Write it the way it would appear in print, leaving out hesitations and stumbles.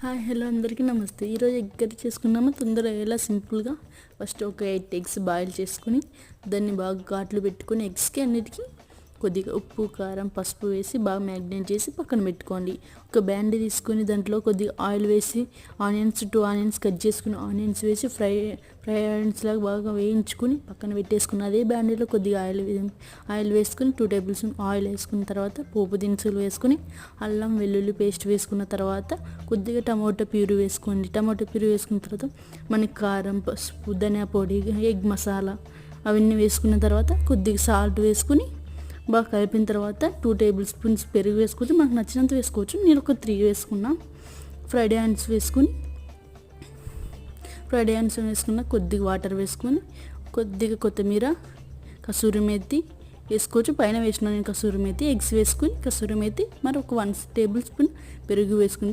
Hi hello అందరికీ నమస్తే. ఈరోజు ఎగ్ కర్రీ చేసుకున్నాము తొందరగా ఎలా సింపుల్గా. ఫస్ట్ ఒక 8 ఎగ్స్ బాయిల్ చేసుకుని దాన్ని బాగా ఘాట్లు పెట్టుకుని ఎగ్స్కి అన్నిటికీ కొద్దిగా ఉప్పు కారం పసుపు వేసి బాగా మ్యాగ్నేట్ చేసి పక్కన పెట్టుకోండి. ఒక బ్యాండ్ తీసుకొని దాంట్లో కొద్దిగా ఆయిల్ వేసి టూ ఆనియన్స్ కట్ చేసుకుని ఆనియన్స్ వేసి ఫ్రై ఆనియన్స్ లాగా బాగా వేయించుకుని పక్కన పెట్టేసుకుని అదే బ్యాండ్లో కొద్దిగా ఆయిల్ వేసుకుని 2 టేబుల్ స్పూన్ ఆయిల్ వేసుకున్న తర్వాత పోపు దినుసులు వేసుకుని అల్లం వెల్లుల్లి పేస్ట్ వేసుకున్న తర్వాత కొద్దిగా టమాటో ప్యూరీ వేసుకోండి. టమాటో ప్యూరీ వేసుకున్న తర్వాత మనకి కారం పసుపు ధనియా పొడి ఎగ్ మసాలా అవన్నీ వేసుకున్న తర్వాత కొద్దిగా సాల్ట్ వేసుకుని బాగా కలిపిన తర్వాత 2 టేబుల్ స్పూన్స్ పెరుగు వేసుకుంటే మనకు నచ్చినంత వేసుకోవచ్చు. నేను ఒక 3 వేసుకున్నా. ఫ్రైడ్ ఆనియన్స్ వేసుకున్న కొద్దిగా వాటర్ వేసుకొని కొద్దిగా కొత్తిమీర కసూరి మేతి వేసుకోవచ్చు. పైన వేసిన నేను కసూరి మేతి ఎగ్స్ వేసుకుని కసూరి మేతి మరి ఒక 1 టేబుల్ స్పూన్ పెరుగు వేసుకుని